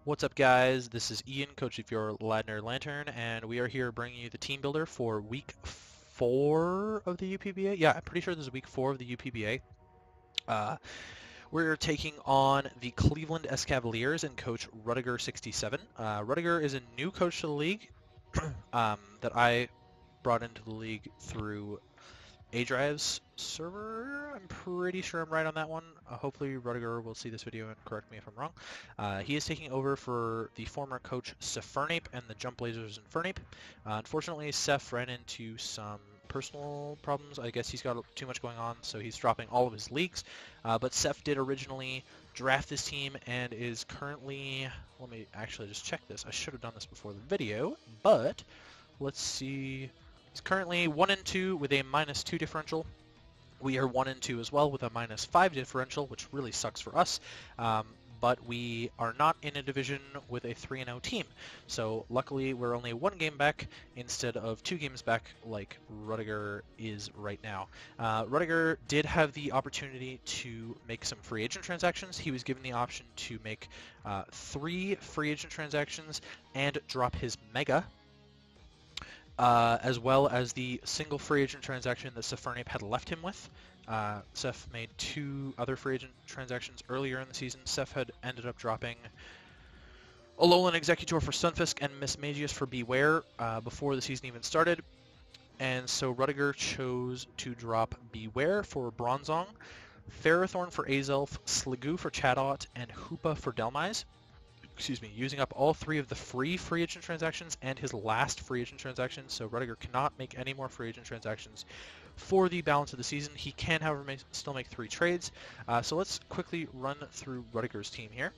What's up, guys? This is Ian, coach of your Ladner Lanturn, and we are here bringing you the team builder for week 4 of the UPBA. Yeah, I'm pretty sure this is week 4 of the UPBA. We're taking on the Cleveland Escavaliers and coach Rudiger67. Rudiger is a new coach to the league that I brought into the league through A-Drive's server. I'm pretty sure I'm right on that one. Hopefully Rudiger will see this video and correct me if I'm wrong. He is taking over for the former coach Sefurnape and the Jump Blazers in Furnape. Unfortunately, Seth ran into some personal problems. I guess he's got too much going on, so he's dropping all of his leagues. But Seth did originally draft this team and is currently... Let me actually just check this. I should have done this before the video, but let's see... He's currently 1-2 with a -2 differential. We are 1-2 as well with a -5 differential, which really sucks for us. But we are not in a division with a 3-0 team. So luckily we're only 1 game back instead of 2 games back like Rudiger is right now. Rudiger did have the opportunity to make some free agent transactions. He was given the option to make 3 free agent transactions and drop his mega. As well as the single free agent transaction that Sefurnape had left him with. Seth made 2 other free agent transactions earlier in the season. Seth had ended up dropping Alolan Executor for Stunfisk and Miss Magius for Beware before the season even started. And so Rudiger chose to drop Beware for Bronzong, Ferrothorn for Azelf, Sliggoo for Chatot, and Hoopa for Delmise. Excuse me, using up all 3 of the free agent transactions and his last free agent transaction, so Rudiger cannot make any more free agent transactions for the balance of the season. He can, however, still make 3 trades. So let's quickly run through Rudiger's team here.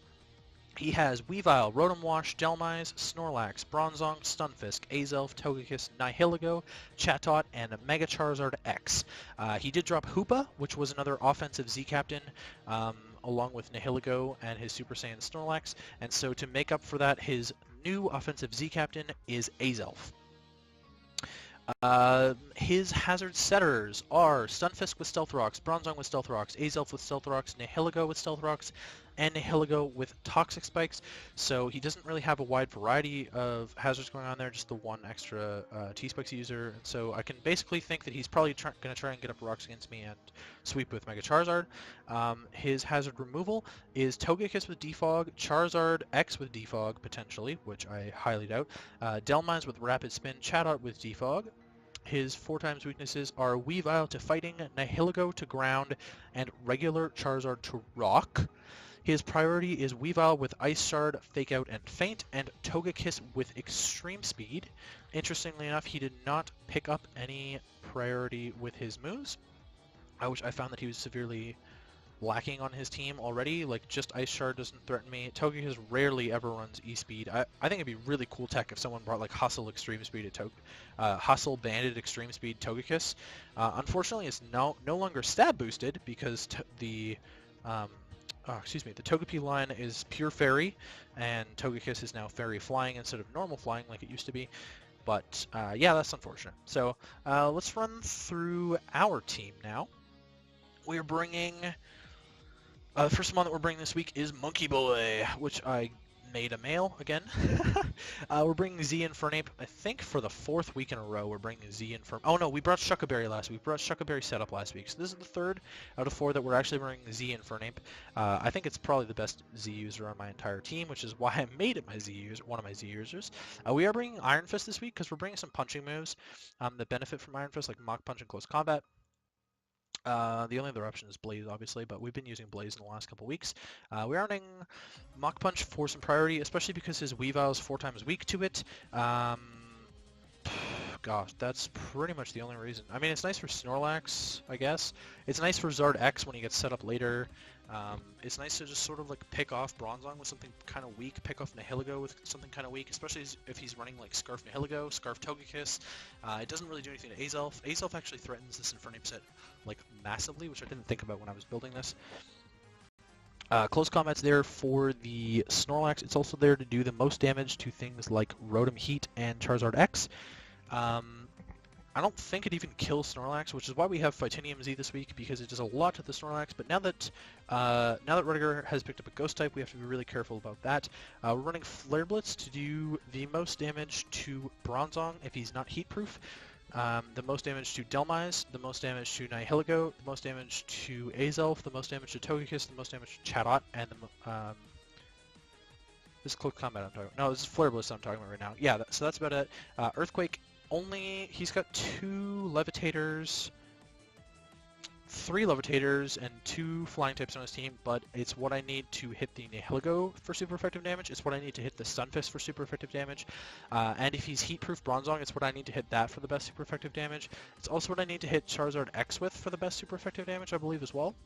He has Weavile, Rotom Wash, Delmise, Snorlax, Bronzong, Stunfisk, Azelf, Togekiss, Nihilego, Chatot, and Mega Charizard X. He did drop Hoopa, which was another offensive Z-Captain, along with Nihilego and his Super Saiyan Snorlax, and so to make up for that, his new offensive Z-Captain is Azelf. His hazard setters are Stunfisk with Stealth Rocks, Bronzong with Stealth Rocks, Azelf with Stealth Rocks, Nihilego with Stealth Rocks, and Nihilego with Toxic Spikes. So he doesn't really have a wide variety of hazards going on there, just the 1 extra T-Spikes user. And so I can basically think that he's probably going to try and get up rocks against me and sweep with Mega Charizard. His hazard removal is Togekiss with Defog, Charizard X with Defog, potentially, which I highly doubt, Delmise with Rapid Spin, Chatot with Defog. His 4x weaknesses are Weavile to Fighting, Nihilego to Ground, and regular Charizard to Rock. His priority is Weavile with Ice Shard, Fake Out, and Faint, and Togekiss with Extreme Speed. Interestingly enough, he did not pick up any priority with his moves, which I found that he was severely lacking on his team already. Like, just Ice Shard doesn't threaten me. Togekiss rarely ever runs E-Speed. I think it'd be really cool tech if someone brought like Hustle Extreme Speed to Hustle Banded Extreme Speed Togekiss. Unfortunately, it's no longer stab boosted because the Togepi line is pure Fairy, and Togekiss is now Fairy Flying instead of normal flying like it used to be. But yeah, that's unfortunate. So let's run through our team now. We're bringing... the first one that we're bringing this week is Monkey Boy, which I made a male again. We're bringing Z and Furnape, I think for the 4th week in a row. We're bringing Z and Furnape. Oh no, we brought Shuckaberry last week. We brought Shuckaberry setup last week. So this is the 3rd out of 4 that we're actually bringing Z and Furnape. I think it's probably the best Z user on my entire team, which is why I made it my Z user, one of my Z users. We are bringing Iron Fist this week because we're bringing some punching moves that benefit from Iron Fist, like Mach Punch and Close Combat. The only other option is Blaze, obviously, but we've been using Blaze in the last couple weeks. We're running Mach Punch for some priority, especially because his Weavile is 4x weak to it. Gosh, that's pretty much the only reason. I mean, it's nice for Snorlax, I guess. It's nice for Zard X when he gets set up later. It's nice to just sort of like pick off Bronzong with something kind of weak, pick off Nihilego with something kind of weak, especially if he's running like Scarf Nihilego, Scarf Togekiss. It doesn't really do anything to Azelf. Azelf actually threatens this Infernape set like massively, which I didn't think about when I was building this. Close Combat's there for the Snorlax. It's also there to do the most damage to things like Rotom Heat and Charizard X. I don't think it even kills Snorlax, which is why we have Phytinium Z this week, because it does a lot to the Snorlax. But now that Rudiger has picked up a Ghost type, we have to be really careful about that. We're running Flare Blitz to do the most damage to Bronzong if he's not heat proof, the most damage to Delmise, the most damage to Nihilego, the most damage to Azelf, the most damage to Togekiss, the most damage to Chatot, and this is Close Combat I'm talking about. No, this is Flare Blitz I'm talking about right now. Yeah, so that's about it. Earthquake. He's got 2 Levitators, 3 Levitators, and 2 Flying types on his team, but it's what I need to hit the Nihilego for super effective damage, it's what I need to hit the Stunfisk for super effective damage, and if he's Heat-Proof Bronzong, it's what I need to hit that for the best super effective damage. It's also what I need to hit Charizard X with for the best super effective damage, I believe, as well.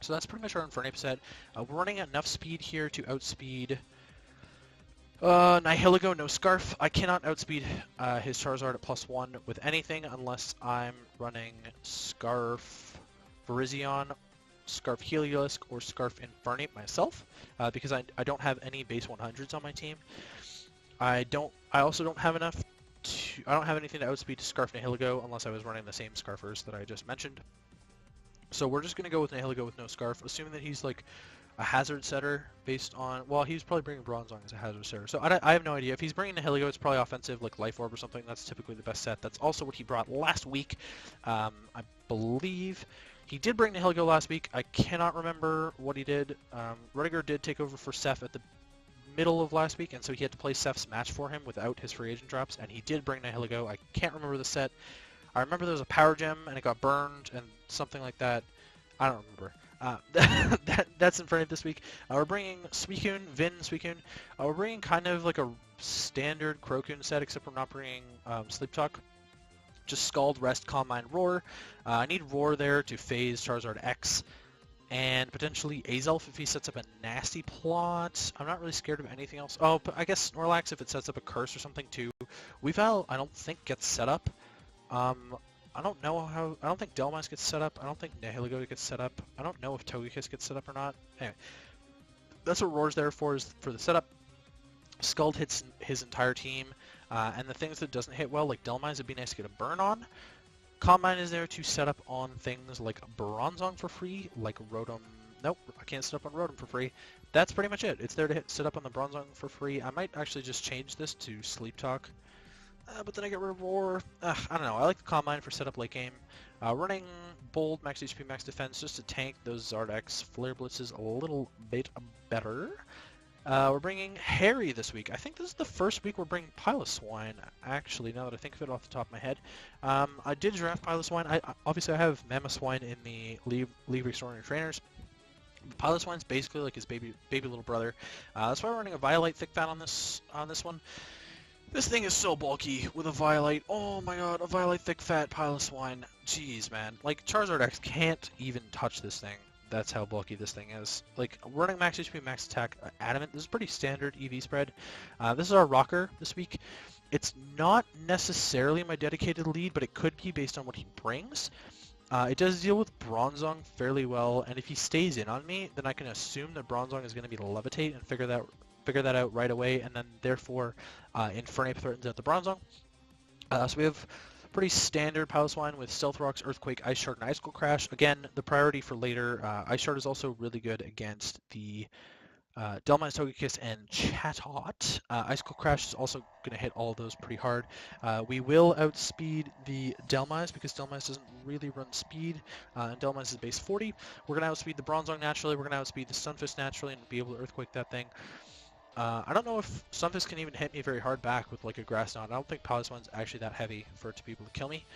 So that's pretty much our Infernape set. We're running enough speed here to outspeed Nihilego, no Scarf. I cannot outspeed his Charizard at +1 with anything unless I'm running Scarf Virizion, Scarf Heliolisk, or Scarf Infernape myself, because I don't have any base 100s on my team. I also don't have enough to, I don't have anything to outspeed Scarf Nihilego unless I was running the same Scarfers that I just mentioned. So we're just going to go with Nihilego with no Scarf, assuming that he's like a hazard setter based on, well, he's probably bringing Bronzong as a hazard setter. So I have no idea. If he's bringing Nihilego, it's probably offensive, like Life Orb or something. That's typically the best set. That's also what he brought last week. I believe he did bring Nihilego last week. I cannot remember what he did. Rudiger did take over for Seth at the middle of last week, and so he had to play Seth's match for him without his free agent drops, and he did bring Nihilego. I can't remember the set. I remember there was a Power Gem, and it got burned, and something like that. I don't remember. That's in front of this week. We're bringing Suicune, Suicune. We're bringing kind of like a standard Crocoon set, except we're not bringing Sleep Talk. Just Scald, Rest, Calm Mind, Roar. I need Roar there to phase Charizard X, and potentially Azelf if he sets up a nasty plot. I'm not really scared of anything else. Oh, but I guess Snorlax if it sets up a curse or something too. Weavile, I don't think gets set up. I don't know how. I don't think Delmise gets set up. I don't think Nihilego gets set up. I don't know if Togekiss gets set up or not. Anyway, that's what Roar's there for, is for the setup. Scald hits his entire team, and the things that doesn't hit well, like Delmise, would be nice to get a burn on. Calm Mind is there to set up on things like Bronzong for free, like Rotom. Nope, I can't set up on Rotom for free. That's pretty much it. It's there to set up on the Bronzong for free. I might actually just change this to Sleep Talk. But then I get rid of Roar. I don't know. I like the Calm Mind for setup late game. Running Bold, Max HP, Max Defense, just to tank those Zardex Flare Blitzes a little bit better. We're bringing Harry this week. I think this is the first week we're bringing Piloswine, actually, now that I think of it off the top of my head. I did draft Piloswine. Obviously, I have Mamoswine in the League Restoring Trainers. Piloswine's basically like his baby little brother. That's why we're running a Violite Thick Fat on this one. This thing is so bulky with a Violite. Oh my god, a Violite Thick Fat Piloswine. Jeez, man. Like, Charizard X can't even touch this thing. That's how bulky this thing is. Like, running Max HP, Max Attack, Adamant. This is pretty standard EV spread. This is our rocker this week. It's not necessarily my dedicated lead, but it could be based on what he brings. It does deal with Bronzong fairly well, and if he stays in on me, then I can assume that Bronzong is going to be the Levitate and figure that out right away, and then therefore Infernape threatens out the Bronzong. So we have pretty standard Piloswine with Stealth Rocks, Earthquake, Ice Shard, and Icicle Crash. Again, the priority for later. Ice Shard is also really good against the Delmise, Togekiss, and Chatot. Icicle Crash is also going to hit all of those pretty hard. We will outspeed the Delmise because Delmise doesn't really run speed, and Delmise is base 40. We're going to outspeed the Bronzong naturally. We're going to outspeed the Stunfisk naturally and be able to Earthquake that thing. I don't know if Stunfisk can even hit me very hard back with like a Grass Knot. I don't think Piloswine's actually that heavy for it to be able to kill me.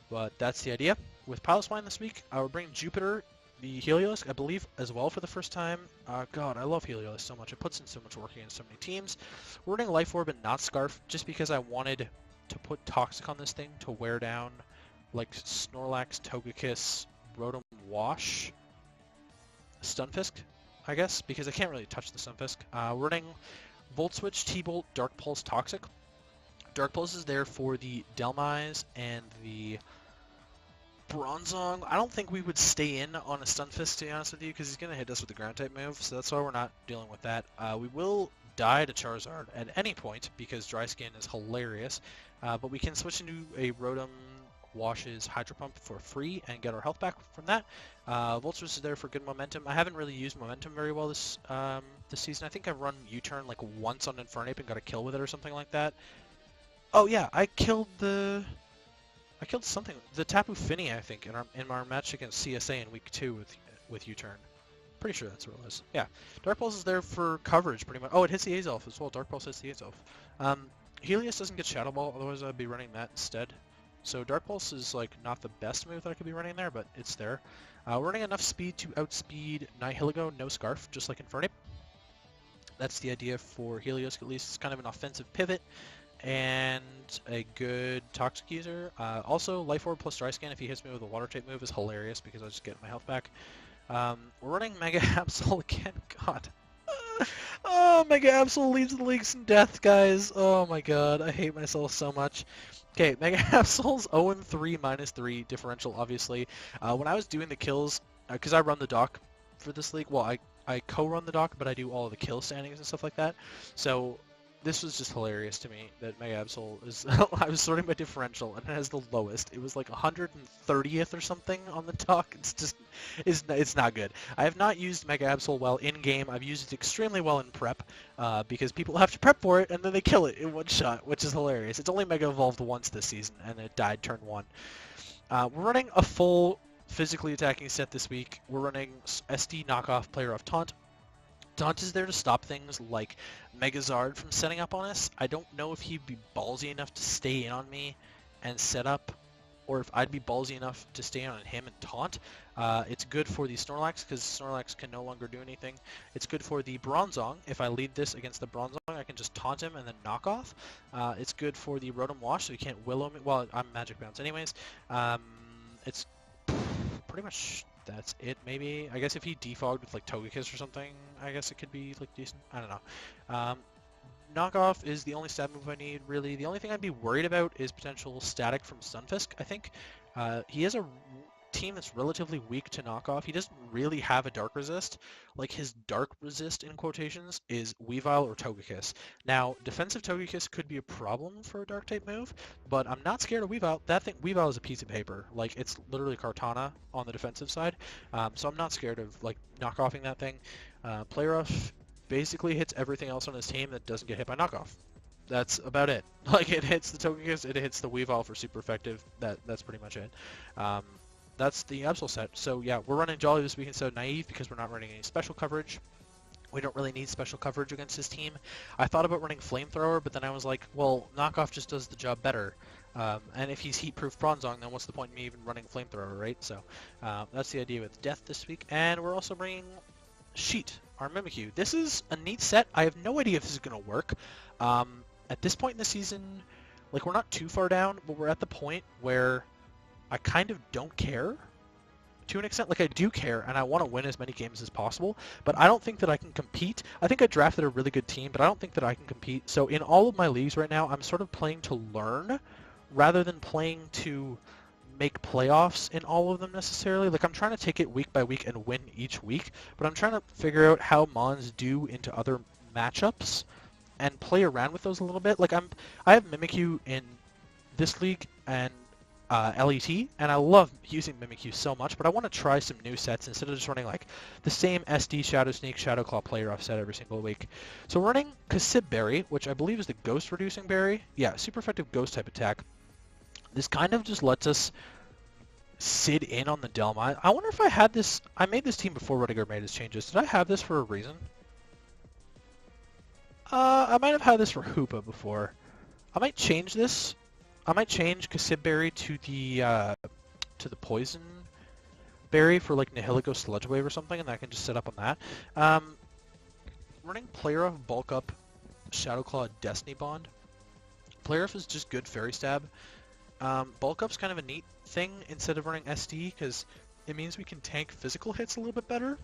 But that's the idea. With Piloswine this week, I will bring Jupiter, the Heliolisk, I believe, as well for the first time. God, I love Heliolisk so much. It puts in so much work against so many teams. We're running Life Orb and not Scarf, just because I wanted to put Toxic on this thing to wear down like Snorlax, Togekiss, Rotom Wash, Stunfisk, I guess, because I can't really touch the Stunfisk. Running Volt Switch, T-Bolt, Dark Pulse, Toxic. Dark Pulse is there for the Delmise and the Bronzong. I don't think we would stay in on a Stunfisk, to be honest with you, because he's going to hit us with the Ground-type move, so that's why we're not dealing with that. We will die to Charizard at any point because Dry Skin is hilarious, but we can switch into a Rotom Wash's Hydro Pump for free and get our health back from that. Vultures is there for good momentum. I haven't really used momentum very well this season. I think I run U-turn like once on Infernape and got a kill with it or something like that. Oh yeah, I killed something, the Tapu Fini, I think, in our match against CSA in week 2 with U-turn. Pretty sure that's what it was. Yeah, Dark Pulse is there for coverage pretty much. Oh, it hits the Azelf as well. Dark Pulse hits the Azelf. Helios doesn't get Shadow Ball, otherwise I'd be running that instead. So Dark Pulse is like not the best move that I could be running there, but it's there. We're running enough speed to outspeed Nihilego, no Scarf, just like Infernape. That's the idea for Helios, at least. It's kind of an offensive pivot and a good Toxic user. Also, Life Orb plus Dry Scan if he hits me with a Water type move is hilarious because I just get my health back. We're running Mega Absol again. God. Oh, Mega Absol leads the leagues in death, guys. Oh my god, I hate myself so much. Okay, Mega Absol's 0-3 -3 differential, obviously. When I was doing the kills, because I run the dock for this league, well, I co-run the dock, but I do all of the kill standings and stuff like that. So this was just hilarious to me that Mega Absol is. I was sorting by differential and it has the lowest. It was like 130th or something on the dock. It's just, it's not good. I have not used Mega Absol well in game. I've used it extremely well in prep because people have to prep for it and then they kill it in one shot, which is hilarious. It's only Mega Evolved once this season and it died turn 1. We're running a full physically attacking set this week. We're running SD knockoff player of Taunt. Taunt is there to stop things like Megazard from setting up on us. I don't know if he'd be ballsy enough to stay in on me and set up, or if I'd be ballsy enough to stay in on him and taunt. It's good for the Snorlax because Snorlax can no longer do anything. It's good for the Bronzong. If I lead this against the Bronzong, I can just taunt him and then knock off. It's good for the Rotom Wash, so he can't Willow me. Well, I'm Magic Bounce anyways. It's pretty much... that's it, maybe. I guess if he defogged with like Togekiss or something, I guess it could be like decent. I don't know. Knockoff is the only stab move I need, really. The only thing I'd be worried about is potential static from Stunfisk, I think. He has a team that's relatively weak to knockoff. He doesn't really have a dark resist. Like his dark resist in quotations is Weavile or Togekiss. Now, defensive Togekiss could be a problem for a dark type move, but I'm not scared of Weavile. Weavile is a piece of paper. Like it's literally Kartana on the defensive side. So I'm not scared of like knockoffing that thing. Playoff basically hits everything else on his team that doesn't get hit by knockoff. That's about it. Like it hits the Togekiss, it hits the Weavile for super effective. That's pretty much it. That's the Absol set. So yeah, we're running Jolly this week instead of Naive because we're not running any special coverage. We don't really need special coverage against his team. I thought about running Flamethrower, but then I was like, well, Knockoff just does the job better. And if he's Heat-Proof Bronzong, then what's the point in me even running Flamethrower, right? So that's the idea with Death this week. And we're also bringing Sheet, our Mimikyu. This is a neat set. I have no idea if this is going to work. At this point in the season, like we're not too far down, but we're at the point where I kind of don't care to an extent. Like I do care and I want to win as many games as possible, but I don't think that I can compete. I think I drafted a really good team, but I don't think that I can compete. So in all of my leagues right now, I'm sort of playing to learn rather than playing to make playoffs in all of them necessarily. Like I'm trying to take it week by week and win each week, but I'm trying to figure out how Mons do into other matchups and play around with those a little bit. Like I have Mimikyu in this league and LET, and I love using Mimikyu so much, but I want to try some new sets instead of just running like the same SD, Shadow Sneak, Shadow Claw player off set every single week. So we're running Kasib Berry, which I believe is the Ghost Reducing Berry. Yeah, super effective Ghost type attack. This kind of just lets us sit in on the Delm. I wonder if I had this... I made this team before Rudiger made his changes. Did I have this for a reason? I might have had this for Hoopa before. I might change this. I might change Kasib Berry to the Poison Berry for like Nihilego Sludge Wave or something, and I can just set up on that. Running Player Off, Bulk Up, Shadow Claw, Destiny Bond. Player Off is just good Fairy Stab. Bulk Up's kind of a neat thing instead of running SD because it means we can tank physical hits a little bit better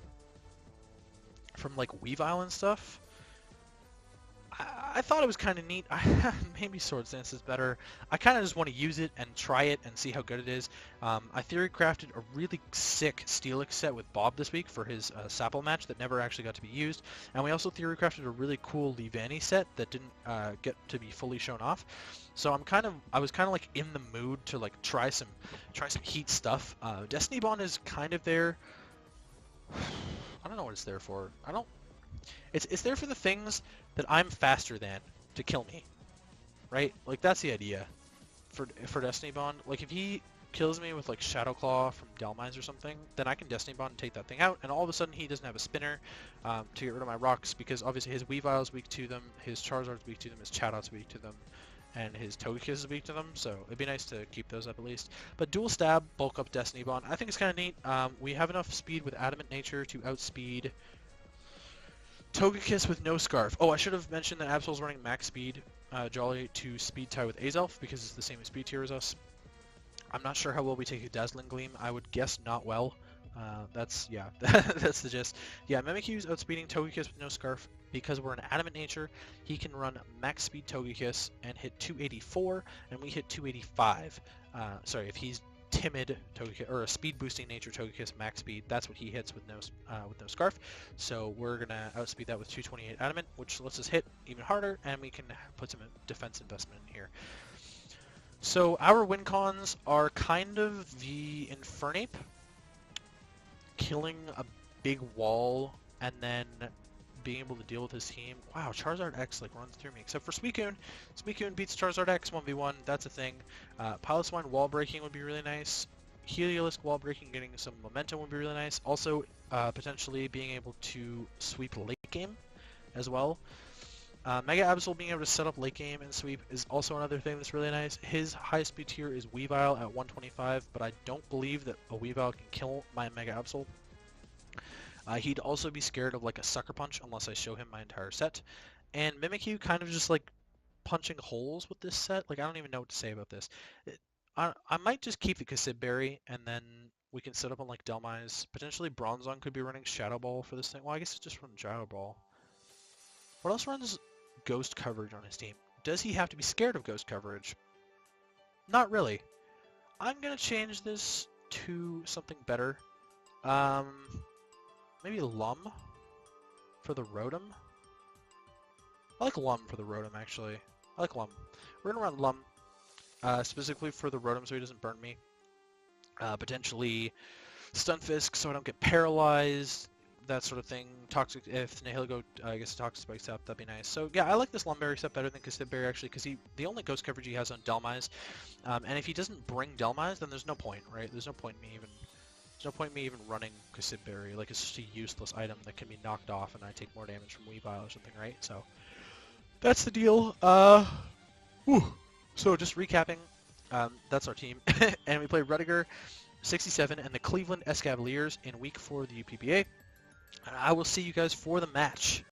from like Weavile and stuff. I thought it was kind of neat. Maybe Swords Dance is better. I kind of just want to use it and try it and see how good it is. I theory crafted a really sick Steelix set with Bob this week for his Sapple match that never actually got to be used. And we also theory crafted a really cool Levani set that didn't get to be fully shown off. So I was kind of like in the mood to like try some heat stuff. Destiny Bond is kind of there. I don't know what it's there for. It's there for the things that I'm faster than to kill me, right? Like that's the idea for Destiny Bond. Like if he kills me with like Shadow Claw from Delmines or something, then I can Destiny Bond and take that thing out, and all of a sudden he doesn't have a spinner to get rid of my rocks, because obviously his Weavile's weak to them, his Charizard's weak to them, his Chatot weak to them, and his Togekiss is weak to them, so it'd be nice to keep those up at least. But dual stab, bulk up Destiny Bond, I think it's kind of neat. We have enough speed with Adamant Nature to outspeed Togekiss with no Scarf. Oh, I should have mentioned that Absol's running max speed Jolly to speed tie with Azelf because it's the same speed tier as us. I'm not sure how well we take a Dazzling Gleam. I would guess not well. That's the gist. Yeah, Mimikyu's outspeeding Togekiss with no Scarf because we're an Adamant Nature. He can run max speed Togekiss and hit 284, and we hit 285. Sorry, if he's timid Togekiss or a speed boosting nature Togekiss max speed, that's what he hits with no Scarf. So we're gonna outspeed that with 228 Adamant, which lets us hit even harder, and we can put some defense investment in here. So our win cons are kind of the Infernape killing a big wall and then being able to deal with his team. Wow, Charizard X like runs through me, except for Suicune. Suicune beats Charizard X 1v1, that's a thing. Piloswine wall breaking would be really nice. Heliolisk wall breaking, getting some momentum would be really nice. Also, potentially being able to sweep late game as well. Mega Absol being able to set up late game and sweep is also another thing that's really nice. His highest speed tier is Weavile at 125, but I don't believe that a Weavile can kill my Mega Absol. He'd also be scared of like a Sucker Punch unless I show him my entire set. And Mimikyu kind of just like punching holes with this set. Like I don't even know what to say about this. I might just keep the Cassibberry and then we can set up on like Delmise. Potentially Bronzong could be running Shadow Ball for this thing. Well, I guess it's just run Shadow Ball. What else runs Ghost coverage on his team? Does he have to be scared of Ghost coverage? Not really. I'm gonna change this to something better. Maybe Lum for the Rotom. I like Lum for the Rotom, actually. I like Lum. We're gonna run Lum, specifically for the Rotom so he doesn't burn me. Potentially Stunfisk so I don't get paralyzed, that sort of thing. Toxic, if Nihilego, I guess Toxic Spikes up, that'd be nice. So yeah, I like this Lumberry set better than Cassibberry actually, because the only ghost coverage he has on Delmise, and if he doesn't bring Delmise, then there's no point, right? There's no point in me even running Cassibberry. Like it's just a useless item that can be knocked off, and I take more damage from Weavile or something, right? So that's the deal. So just recapping, that's our team, and we played Rudiger 67 and the Cleveland Escavaliers in week 4 of the UPBA. And I will see you guys for the match.